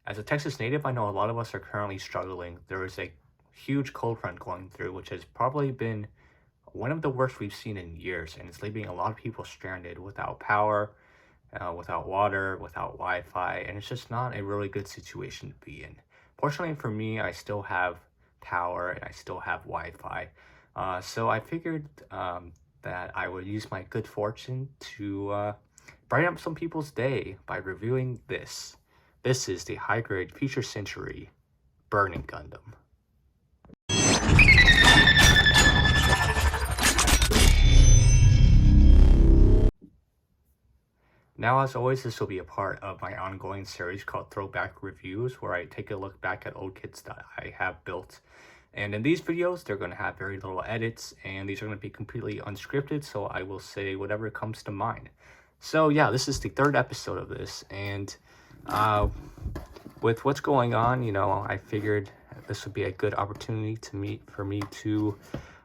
As a Texas native, I know a lot of us are currently struggling. There is a huge cold front going through, which has probably been one of the worst we've seen in years, and it's leaving a lot of people stranded without power, without water, without Wi-Fi, and it's just not a really good situation to be in. Fortunately for me, I still have power and I still have Wi-Fi, so I figured that I would use my good fortune to brighten up some people's day by reviewing this. This is the high-grade Future Century Burning Gundam. Now, as always, this will be a part of my ongoing series called Throwback Reviews, where I take a look back at old kits that I have built. And in these videos, they're going to have very little edits, and these are going to be completely unscripted, so I will say whatever comes to mind. So yeah, this is the third episode of this, and with what's going on, you know, I figured this would be a good opportunity for me to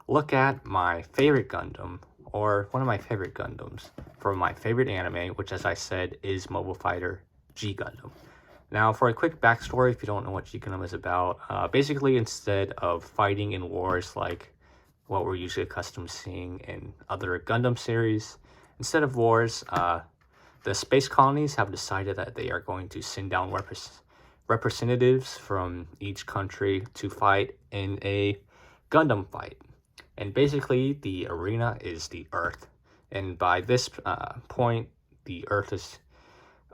look at my favorite Gundam, or one of my favorite Gundams from my favorite anime, which, as I said, is Mobile Fighter G Gundam. Now, for a quick backstory, if you don't know what G Gundam is about, basically instead of fighting in wars like what we're usually accustomed to seeing in other Gundam series, instead of wars, the space colonies have decided that they are going to send down representatives from each country to fight in a Gundam fight. And basically, the arena is the Earth. And by this point, the Earth is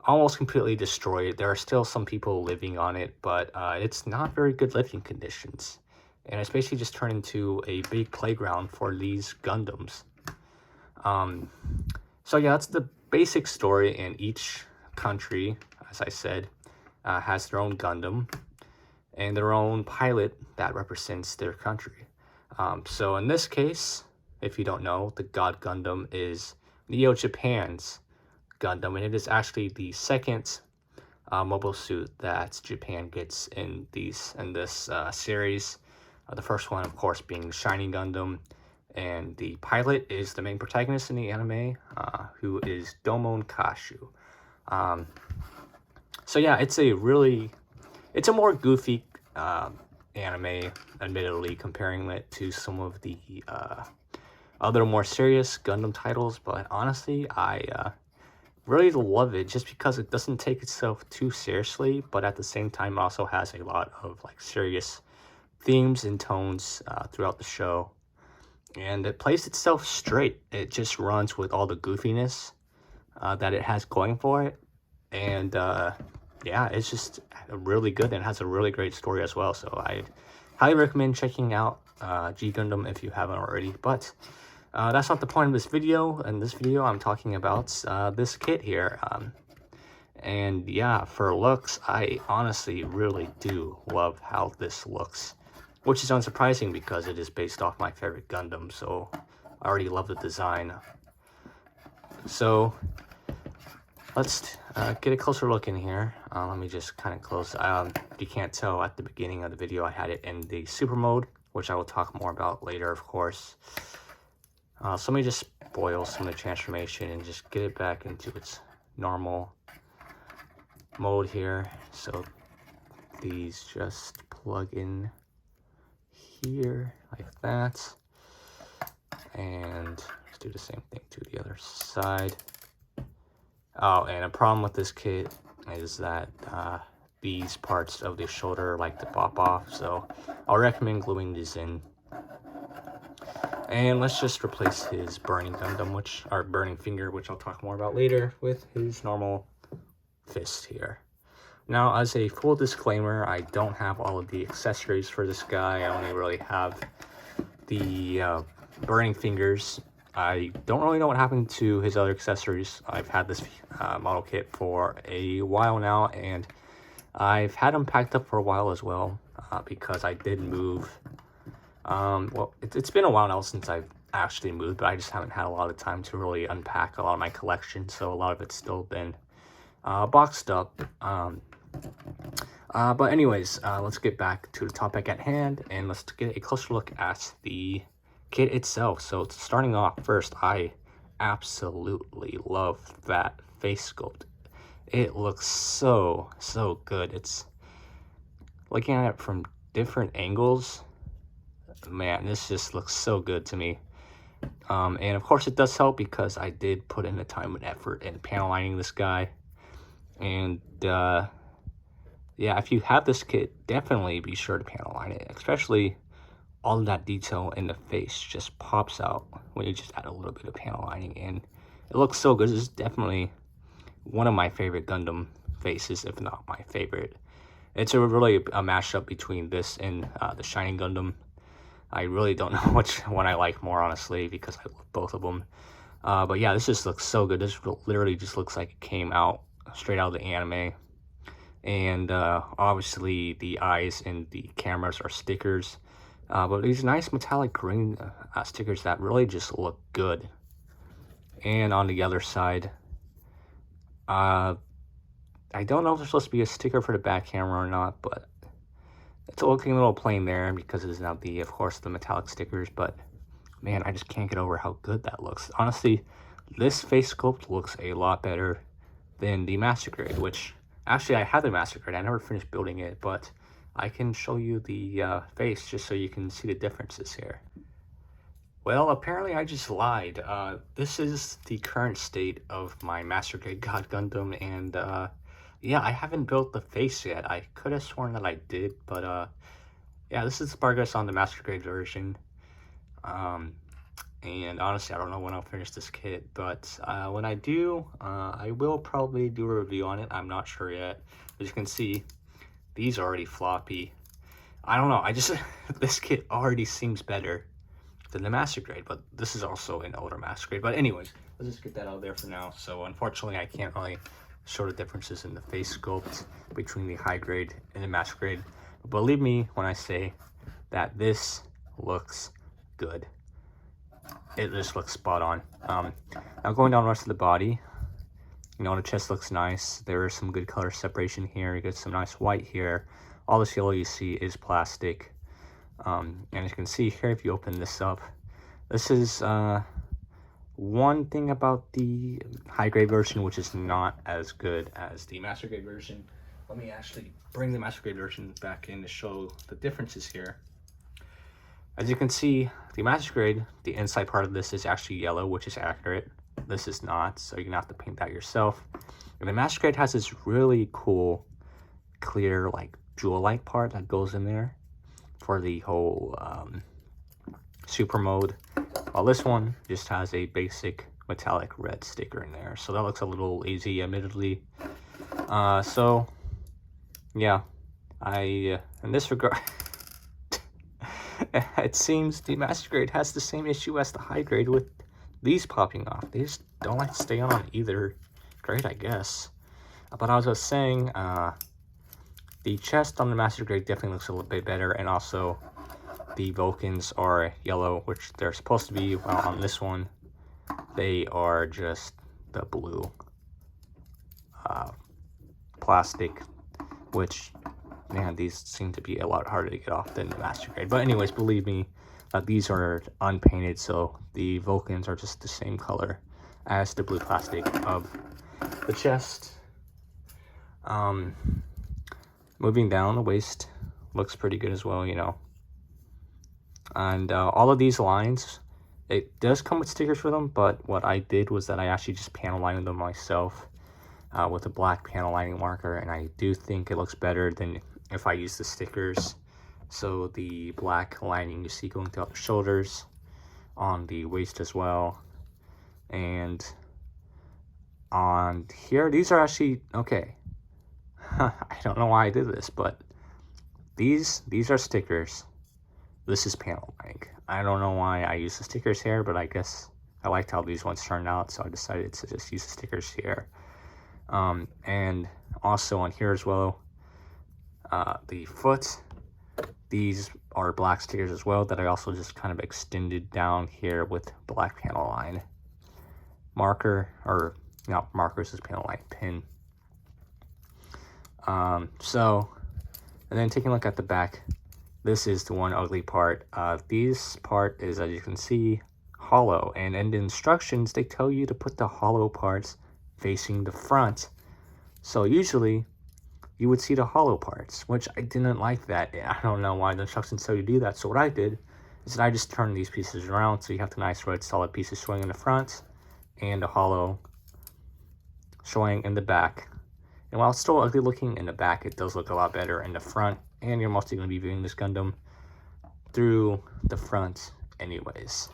almost completely destroyed. There are still some people living on it, but it's not very good living conditions. And it's basically just turned into a big playground for these Gundams. So yeah, that's the basic story, and each country, as I said, has their own Gundam and their own pilot that represents their country. So in this case, if you don't know, the God Gundam is Neo Japan's Gundam, and it is actually the second mobile suit that Japan gets in this series. The first one, of course, being Shining Gundam, and the pilot is the main protagonist in the anime, who is Domon Kashu. So yeah, it's a more goofy anime, admittedly, comparing it to some of the other more serious Gundam titles, but honestly, I really love it just because it doesn't take itself too seriously, but at the same time also has a lot of like serious themes and tones throughout the show, and it plays itself straight. It just runs with all the goofiness that it has going for it, and yeah, it's just really good and has a really great story as well. So I highly recommend checking out G Gundam if you haven't already. But that's not the point of this video. In this video, I'm talking about this kit here. And yeah, for looks, I honestly really do love how this looks, which is unsurprising because it is based off my favorite Gundam. So I already love the design. So let's get a closer look in here. Let me just kind of close. If you can't tell, at the beginning of the video, I had it in the super mode, which I will talk more about later, of course. So let me just spoil some of the transformation and just get it back into its normal mode here. So these just plug in here like that. And let's do the same thing to the other side. Oh, and a problem with this kit is that these parts of the shoulder like to pop off, so I'll recommend gluing these in. And let's just replace his burning Gundam, burning finger, which I'll talk more about later, with his normal fist here. Now, as a full disclaimer, I don't have all of the accessories for this guy. I only really have the burning fingers. I don't really know what happened to his other accessories. I've had this model kit for a while now, and I've had them packed up for a while as well, because I did move. Well, it's been a while now since I've actually moved, but I just haven't had a lot of time to really unpack a lot of my collection, so a lot of it's still been boxed up. But anyways, let's get back to the topic at hand, and let's get a closer look at the kit itself. So starting off first, I absolutely love that face sculpt. It looks so good. It's looking at it from different angles, man, this just looks so good to me. And of course it does help because I did put in the time and effort in panel lining this guy. And yeah, if you have this kit, definitely be sure to panel line it, especially all of that detail in the face just pops out when you just add a little bit of panel lining, and it looks so good. This is definitely one of my favorite Gundam faces, if not my favorite. It's really a mashup between this and the Shining Gundam. I really don't know which one I like more, honestly, because I love both of them. But yeah, this just looks so good. This literally just looks like it came out straight out of the anime. And obviously the eyes and the cameras are stickers. But these nice metallic green stickers that really just look good. And on the other side, I don't know if there's supposed to be a sticker for the back camera or not, but it's looking a little plain there because it's now of course, the metallic stickers. But man, I just can't get over how good that looks. Honestly, this face sculpt looks a lot better than the Master Grade, which actually I had the Master Grade. I never finished building it, but I can show you the face just so you can see the differences here. Well, apparently I just lied. This is the current state of my Master Grade God Gundam, and yeah, I haven't built the face yet. I could have sworn that I did, but yeah, this is the progress on the Master Grade version. And honestly, I don't know when I'll finish this kit, but when I do, I will probably do a review on it. I'm not sure yet. As you can see, these are already floppy. I don't know, this kit already seems better than the Master Grade, but this is also an older Master Grade. But anyways, let's just get that out there for now. So unfortunately, I can't really show the differences in the face sculpt between the high grade and the Master Grade. But believe me when I say that this looks good. It just looks spot on. Now going down the rest of the body, you know, the chest looks nice. There is some good color separation here. You get some nice white here. All this yellow you see is plastic. And as you can see here, if you open this up, this is one thing about the high grade version, which is not as good as the Master Grade version. Let me actually bring the Master Grade version back in to show the differences here. As you can see, the Master Grade, the inside part of this is actually yellow, which is accurate. This is not, so you're gonna have to paint that yourself. And the Master Grade has this really cool, clear, like jewel-like part that goes in there for the whole super mode. While this one just has a basic metallic red sticker in there, so that looks a little lazy, admittedly. So yeah, in this regard, it seems the Master Grade has the same issue as the high grade with these popping off. They just don't like to stay on either grade, I guess. But I was just saying, the chest on the Master Grade definitely looks a little bit better, and also the Vulcans are yellow, which they're supposed to be. Well, on this one, they are just the blue plastic, which, man, these seem to be a lot harder to get off than the Master Grade. But anyways, believe me, these are unpainted, so the Vulcans are just the same color as the blue plastic of the chest. Moving down, the waist looks pretty good as well, you know. And all of these lines, it does come with stickers for them, but what I did was that I actually just panel lined them myself with a black panel lining marker, and I do think it looks better than if I use the stickers. So the black lining you see going throughout the shoulders, on the waist as well, and on here, these are actually okay. I don't know why I did this, but these are stickers. This is panel lining. I don't know why I use the stickers here, but I guess I liked how these ones turned out, so I decided to just use the stickers here. And also on here as well, the foot, these are black stickers as well that I also just kind of extended down here with black panel line marker, or not markers, is panel line pin. So, and then taking a look at the back, this is the one ugly part. This part is, as you can see, hollow, and in the instructions they tell you to put the hollow parts facing the front. So usually you would see the hollow parts, which I didn't like that. I don't know why the instructions tell you to do that. So what I did is that I just turned these pieces around, so you have the nice red solid pieces showing in the front and the hollow showing in the back. And while it's still ugly looking in the back, it does look a lot better in the front, and you're mostly going to be viewing this Gundam through the front anyways.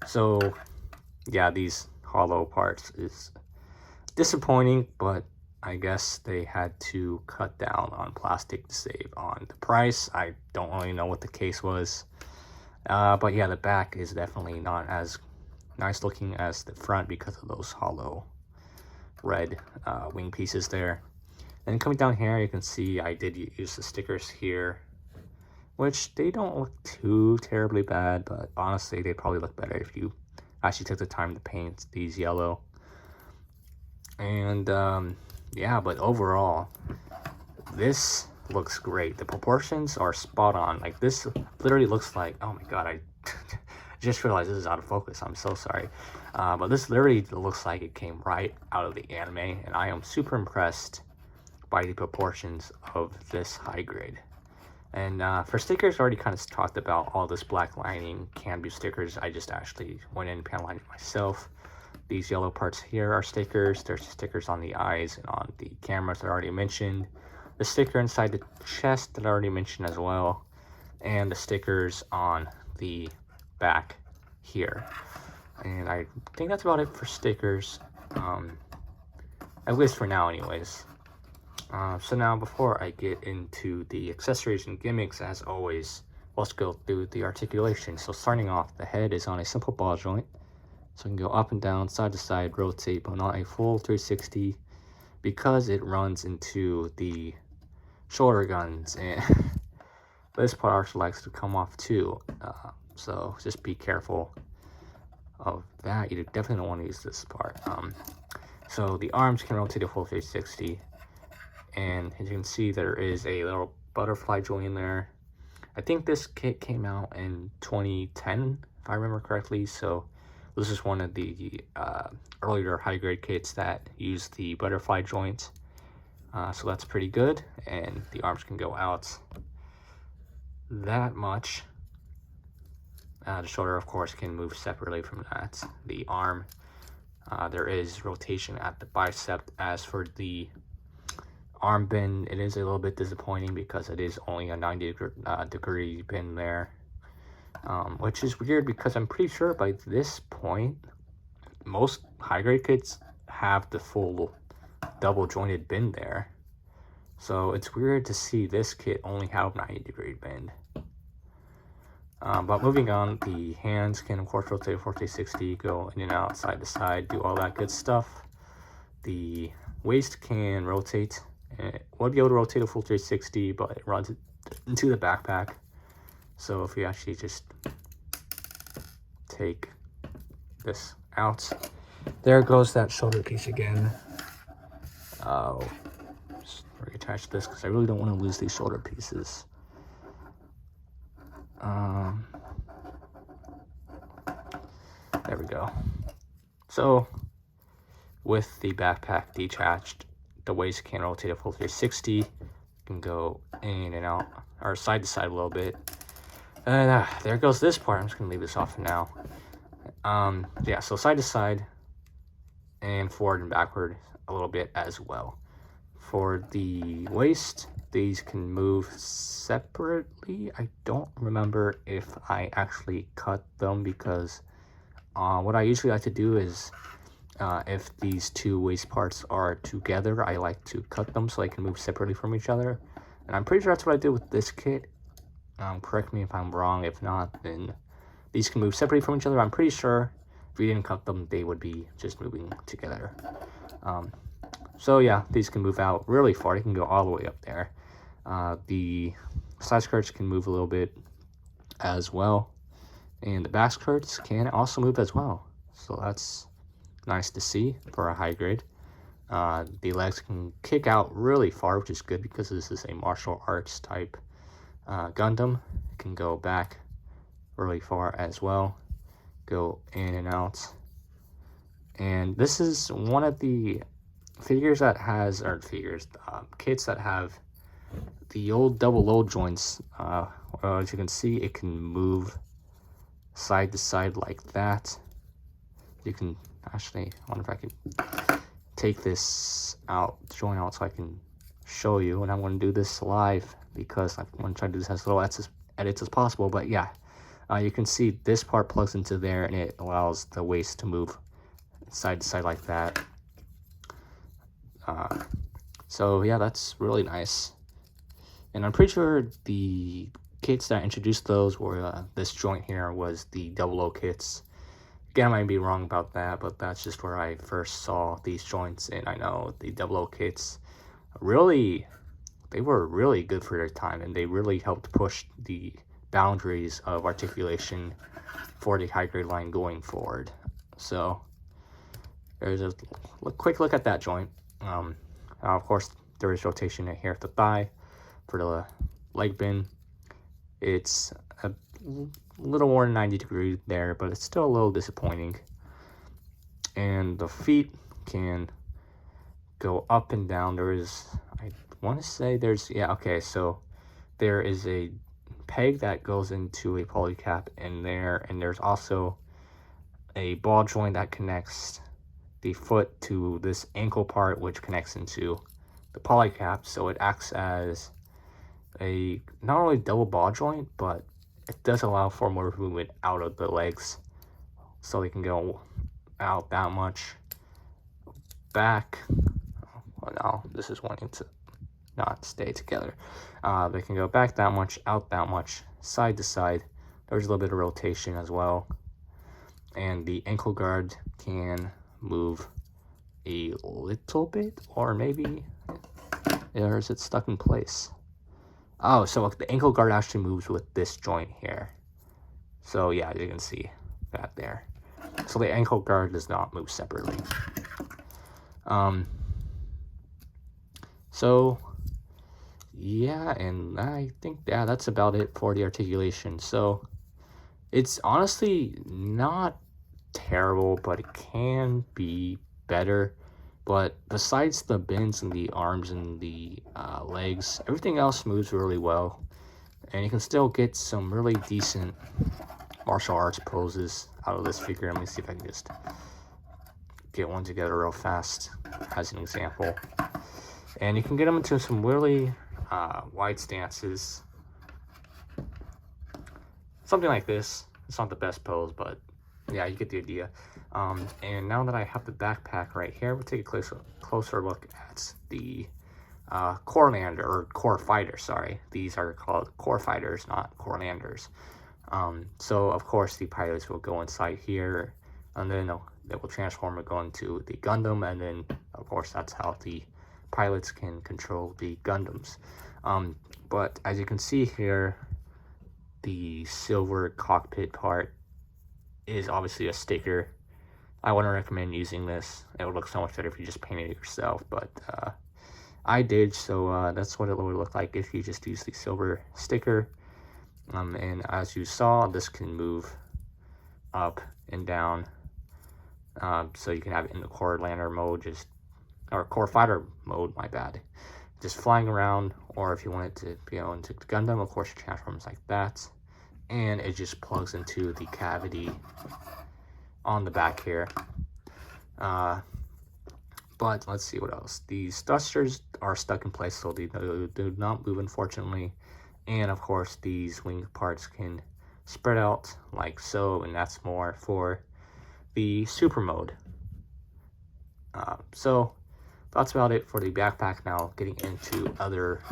So yeah, these hollow parts is disappointing, but I guess they had to cut down on plastic to save on the price. I don't really know what the case was, but yeah, the back is definitely not as nice looking as the front because of those hollow red wing pieces there. And coming down here, you can see I did use the stickers here, which they don't look too terribly bad, but honestly they probably look better if you actually took the time to paint these yellow. And yeah, but overall this looks great. The proportions are spot on. Like, this literally looks like, oh my god, I just realized this is out of focus, I'm so sorry. But this literally looks like it came right out of the anime, and I am super impressed by the proportions of this high grade. And for stickers, I already kind of talked about all this black lining can be stickers. I just actually went in and pan lined it myself. These yellow parts here are stickers. There's stickers on the eyes and on the cameras that I already mentioned. The sticker inside the chest that I already mentioned as well. And the stickers on the back here. And I think that's about it for stickers. At least for now anyways. So now, before I get into the accessories and gimmicks, as always, let's go through the articulation. So starting off, the head is on a simple ball joint. So I can go up and down, side to side, rotate, but not a full 360 because it runs into the shoulder guns. And this part actually likes to come off too. So just be careful of that. You definitely don't want to use this part. So the arms can rotate a full 360. And as you can see, there is a little butterfly joint in there. I think this kit came out in 2010, if I remember correctly. So this is one of the earlier high grade kits that use the butterfly joint. So that's pretty good. And the arms can go out that much. The shoulder, of course, can move separately from that. The arm, there is rotation at the bicep. As for the arm bend, it is a little bit disappointing because it is only a 90-degree bend there, which is weird because I'm pretty sure by this point most high grade kits have the full double jointed bend there. So it's weird to see this kit only have 90-degree bend. But moving on, the hands can of course rotate 360, go in and out, side to side, do all that good stuff. The waist can rotate. It won't be able to rotate a full 360, but it runs into the backpack. So if we actually just take this out, there goes that shoulder piece again. Just reattach this because I really don't want to lose these shoulder pieces. There we go. So with the backpack detached, the waist can rotate a full 360. You can go in and out, or side to side a little bit. And there goes this part. I'm just gonna leave this off for now. Yeah, so side to side and forward and backward a little bit as well. For the waist, these can move separately. I don't remember if I actually cut them because what I usually like to do is if these two waist parts are together, I like to cut them so they can move separately from each other. And I'm pretty sure that's what I did with this kit. Correct me if I'm wrong. If not, then these can move separately from each other. I'm pretty sure if we didn't cut them, they would be just moving together. So yeah, these can move out really far. They can go all the way up there. The side skirts can move a little bit as well. And the back skirts can also move as well. So that's nice to see for a high grade. The legs can kick out really far, which is good because this is a martial arts type Gundam. It can go back really far as well, go in and out. And this is one of the figures that has, or figures, kits that have the old double load joints, well, as you can see, it can move side to side like that. You can actually, I wonder if I can take this out, joint out, so I can show you. And I'm going to do this live because I want to try to do this as little edits as possible. But yeah, you can see this part plugs into there, and it allows the waist to move side to side like that. So yeah, that's really nice. And I'm pretty sure the kits that introduced those were this joint here was the double O kits. Again, I might be wrong about that, but that's just where I first saw these joints. And I know the double O kits really, they were really good for their time, and they really helped push the boundaries of articulation for the high grade line going forward. So there's a quick look at that joint. Of course, there is rotation here at the thigh for the leg bin. It's a little more than 90 degrees there, but it's still a little disappointing. And the feet can go up and down. There is, I want to say there's, yeah, okay, so there is a peg that goes into a polycap in there, and there's also a ball joint that connects the foot to this ankle part, which connects into the polycap. So it acts as a not only double ball joint, but it does allow for more movement out of the legs, so they can go out that much, back. Well, no, this is wanting to not stay together. They can go back that much, out that much, side to side. There's a little bit of rotation as well, and the ankle guard can move a little bit, or maybe, or is it stuck in place? Oh, so the ankle guard actually moves with this joint here. So yeah, you can see that there. So the ankle guard does not move separately. So yeah, and I think, yeah, that's about it for the articulation. So it's honestly not terrible, but it can be better. But besides the bends and the arms and the legs, everything else moves really well. And you can still get some really decent martial arts poses out of this figure. Let me see if I can just get one together real fast as an example. And you can get them into some really wide stances. Something like this. It's not the best pose, but yeah, you get the idea. And now that I have the backpack right here, we'll take a closer look at the core lander, or core fighter, sorry. These are called core fighters, not core landers. So of course the pilots will go inside here, and then they will transform and go into the Gundam, and then of course that's how the pilots can control the Gundams. But as you can see here, the silver cockpit part is obviously a sticker. I wouldn't recommend using this. It would look so much better if you just painted it yourself, but I did, so that's what it would look like if you just use the silver sticker. And as you saw, this can move up and down, so you can have it in the core lander mode, or core fighter mode, my bad, just flying around. Or if you want it to be into the Gundam, of course it transforms like that, and it just plugs into the cavity on the back here. But let's see what else. These thrusters are stuck in place, so they do not move, unfortunately. And of course these wing parts can spread out like so, and that's more for the super mode. So that's about it for the backpack. Now getting into other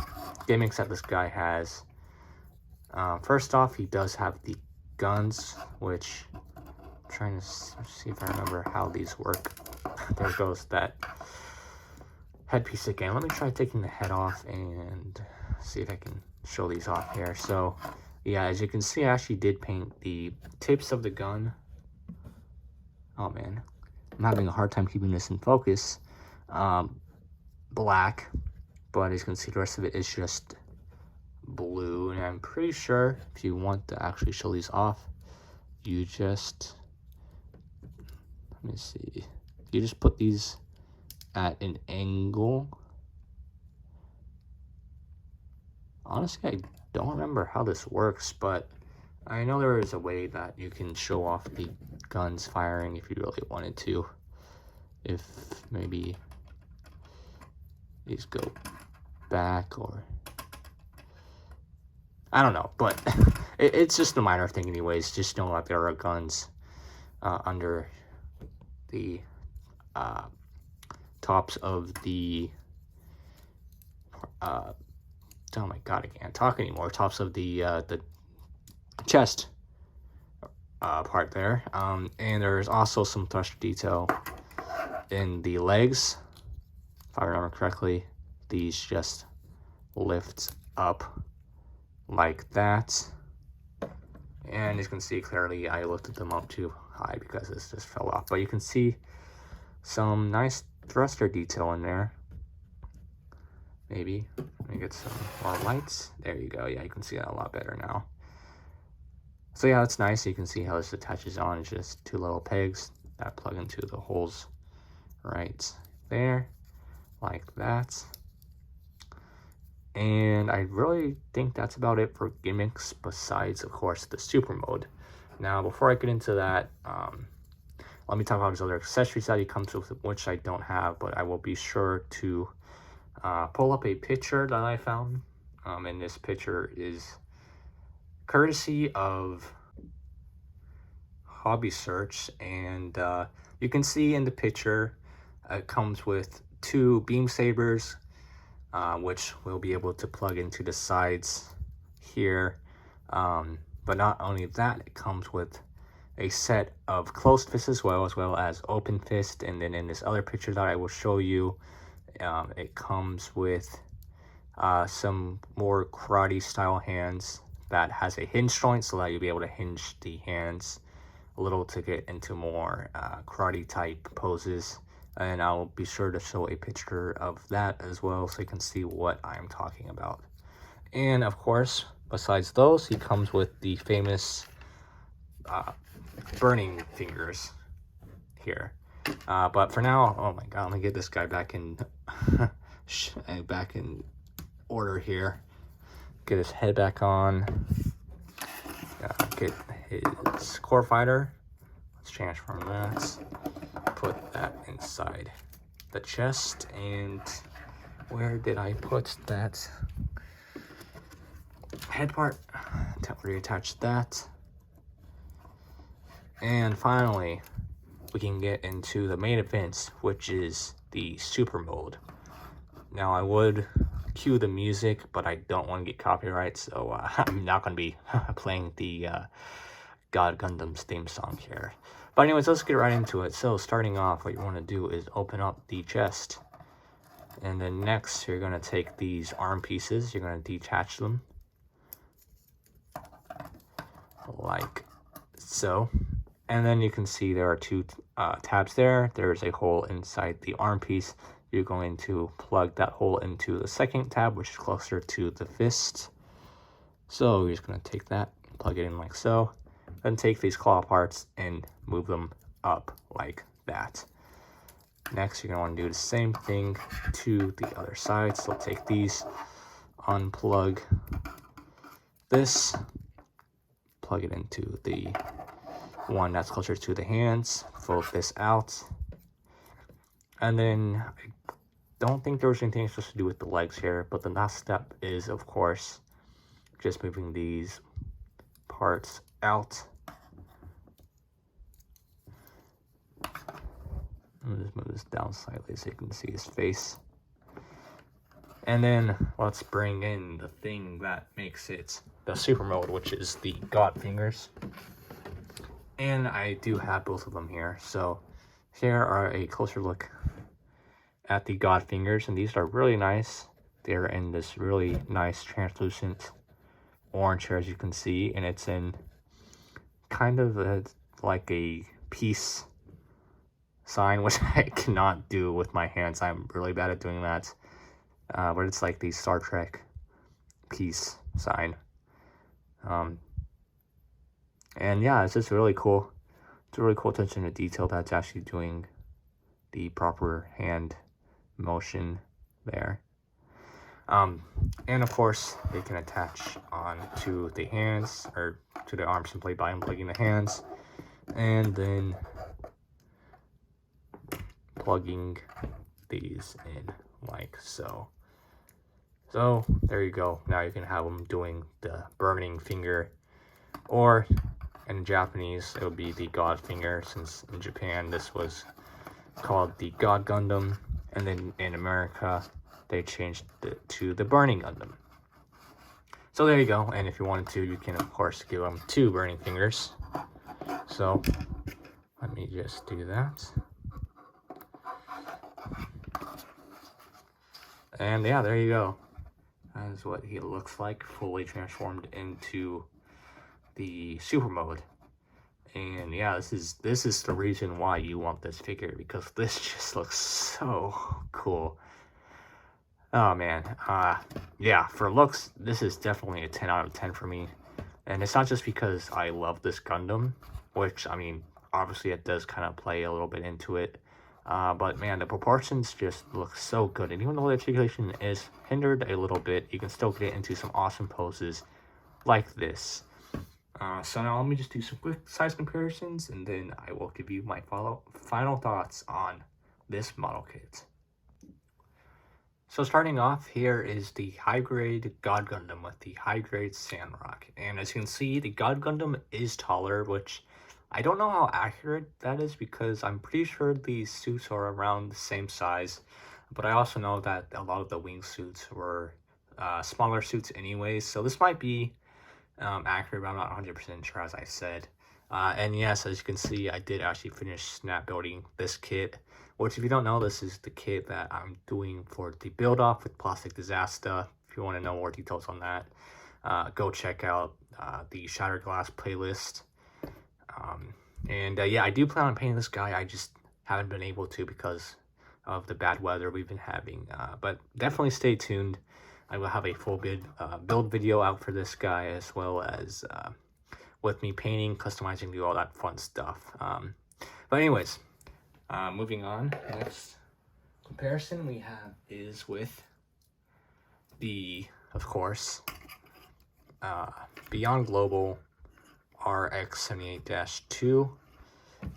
gimmicks that this guy has. First off, he does have the guns, which I'm trying to see if I remember how these work. There goes that headpiece again. Let me try taking the head off and see if I can show these off here. So yeah, as you can see, I actually did paint the tips of the gun. Oh man, I'm having a hard time keeping this in focus. Black, but as you can see, the rest of it is just blue. And I'm pretty sure if you want to actually show these off, you just, let me see, you just put these at an angle. Honestly, I don't remember how this works, but I know there is a way that you can show off the guns firing if you really wanted to. If maybe these go back, or I don't know, but it's just a minor thing anyways. Just know that there are guns under the tops of the oh my god, I can't talk anymore. Tops of the chest part there, and there's also some thruster detail in the legs. If I remember correctly, these just lift up like that, and you can see clearly I lifted them up too high because this just fell off, but you can see some nice thruster detail in there. Maybe let me get some more lights. There you go. Yeah, you can see that a lot better now. So yeah, that's nice. You can see how this attaches on. It's just two little pegs that plug into the holes right there, like that. And I really think that's about it for gimmicks, besides, of course, the super mode. Now, before I get into that, let me talk about his other accessories that he comes with, which I don't have, but I will be sure to pull up a picture that I found. And this picture is courtesy of Hobby Search, and you can see in the picture it comes with two beam sabers, which we'll be able to plug into the sides here. But not only that, it comes with a set of closed fists as well as open fist. And then in this other picture that I will show you, it comes with some more karate style hands that has a hinge joint, so that you'll be able to hinge the hands a little to get into more karate type poses. And I'll be sure to show a picture of that as well, so you can see what I'm talking about. And of course, besides those, he comes with the famous burning fingers here. But for now, oh my god, let me get this guy back in back in order here. Get his head back on. Get his core fighter. Let's transform that. Put that inside the chest. And where did I put that head part? Reattach that. And finally, we can get into the main event, which is the super mode. Now, I would cue the music, but I don't want to get copyright, so I'm not going to be playing the God Gundam's theme song here. But anyways, let's get right into it. So starting off, what you want to do is open up the chest, and then next you're going to take these arm pieces, you're going to detach them like so. And then you can see there are two tabs there. There's a hole inside the arm piece. You're going to plug that hole into the second tab, which is closer to the fist. So you're just going to take that, plug it in like so. Then take these claw parts and move them up like that. Next, you're going to want to do the same thing to the other side. So take these, unplug this, plug it into the one that's closer to the hands, fold this out. And then I don't think there was anything supposed to do with the legs here, but the last step is, of course, just moving these parts out. I'm gonna just move this down slightly so you can see his face. And then let's bring in the thing that makes it the super mode, which is the God fingers. And I do have both of them here. So here are a closer look at the God fingers, and these are really nice. They're in this really nice translucent orange here, as you can see, and it's in kind of like a peace sign, which I cannot do with my hands. I'm really bad at doing that. But it's like the Star Trek peace sign. And yeah, it's just really cool. It's a really cool attention to detail that's actually doing the proper hand motion there. And of course, they can attach on to the hands, or to the arms simply by unplugging the hands, and then plugging these in like so. So there you go. Now you can have them doing the burning finger, or in Japanese it would be the God finger, since in Japan this was called the God Gundam, and then in America they changed it to the Burning Gundam. So there you go. And if you wanted to, you can of course give them 2 burning fingers. So let me just do that. And yeah, there you go. That is what he looks like, fully transformed into the super mode. And yeah, this is the reason why you want this figure, because this just looks so cool. Oh man, yeah, for looks, this is definitely a 10 out of 10 for me. And it's not just because I love this Gundam, which, I mean, obviously it does kind of play a little bit into it. But man, the proportions just look so good. And even though the articulation is hindered a little bit, you can still get into some awesome poses like this. So now let me just do some quick size comparisons, and then I will give you my final thoughts on this model kit. So starting off, here is the high-grade God Gundam with the high-grade Sandrock. And as you can see, the God Gundam is taller, which I don't know how accurate that is, because I'm pretty sure these suits are around the same size. But I also know that a lot of the wingsuits were smaller suits anyways, so this might be accurate, but I'm not 100% sure, as I said. And yes, as you can see, I did actually finish snap building this kit, which, if you don't know, this is the kit that I'm doing for the build off with Plastic Disaster. If you want to know more details on that, go check out the Shattered Glass playlist. Yeah, I do plan on painting this guy. I just haven't been able to because of the bad weather we've been having. But definitely stay tuned. I will have a full build video out for this guy, as well as with me painting, customizing, do all that fun stuff. But anyways, moving on. Next comparison we have is with the, of course, Beyond Global RX-78-2.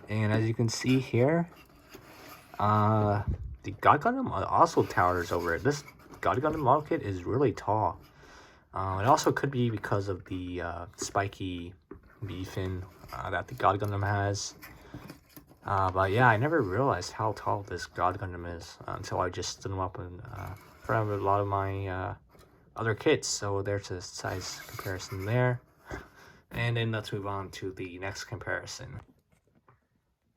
And as you can see here, the God Gundam also towers over it. This God Gundam model kit is really tall. It also could be because of the spiky V-fin that the God Gundam has. But yeah, I never realized how tall this God Gundam is until I just stood him up in front of a lot of my other kits. So there's a size comparison there. And then let's move on to the next comparison.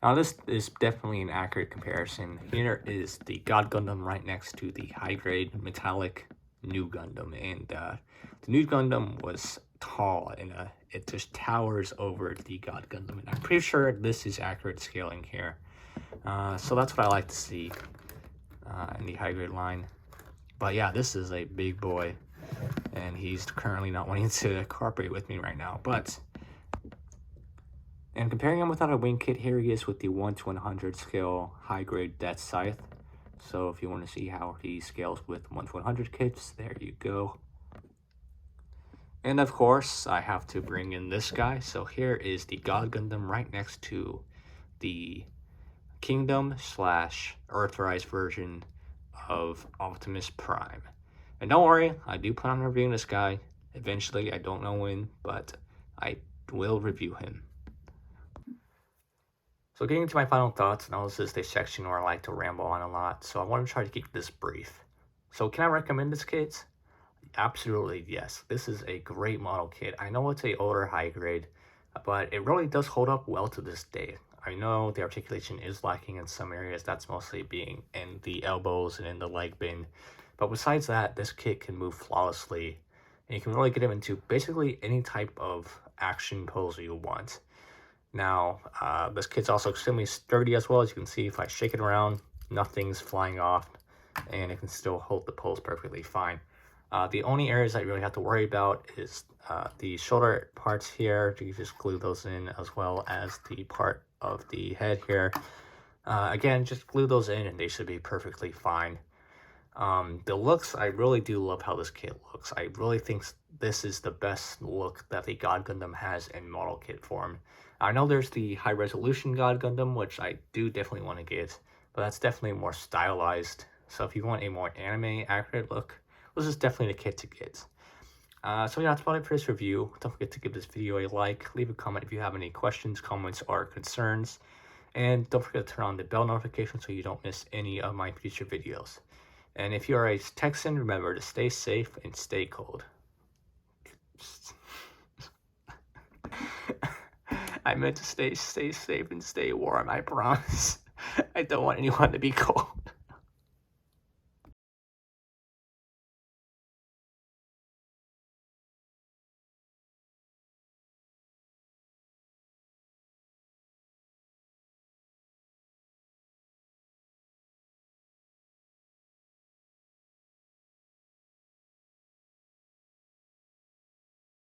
Now this is definitely an accurate comparison. Here is the God Gundam right next to the high-grade metallic New Gundam. And the New Gundam was tall, and it just towers over the God Gundam. And I'm pretty sure this is accurate scaling here. So that's what I like to see in the high-grade line. But yeah, this is a big boy, and he's currently not wanting to cooperate with me right now. And comparing him without a wing kit, here he is with the 1/100 scale high-grade Death Scythe. So if you want to see how he scales with 1/100 kits, there you go. And of course, I have to bring in this guy. So here is the God Gundam right next to the Kingdom / Earthrise version of Optimus Prime. And don't worry, I do plan on reviewing this guy eventually. I don't know when, but I will review him. So getting to my final thoughts, now this is the section where I like to ramble on a lot, so I want to try to keep this brief. So can I recommend this kit? Absolutely, yes. This is a great model kit. I know it's a older high grade, but it really does hold up well to this day. I know the articulation is lacking in some areas, that's mostly being in the elbows and in the leg bin. But besides that, this kit can move flawlessly, and you can really get him into basically any type of action pose you want. Now, this kit's also extremely sturdy as well. As you can see, if I shake it around, nothing's flying off, and it can still hold the pose perfectly fine. The only areas that you really have to worry about is the shoulder parts here. You just glue those in, as well as the part of the head here. Again, just glue those in and they should be perfectly fine. The looks, I really do love how this kit looks. I really think this is the best look that the God Gundam has in model kit form. I know there's the high resolution God Gundam, which I do definitely want to get, but that's definitely more stylized. So if you want a more anime accurate look, this is definitely the kit to get. So yeah, that's about it for this review. Don't forget to give this video a like, leave a comment if you have any questions, comments, or concerns, and don't forget to turn on the bell notification so you don't miss any of my future videos. And if you're a Texan, remember to stay safe and stay cold. I meant to stay safe and stay warm, I promise. I don't want anyone to be cold.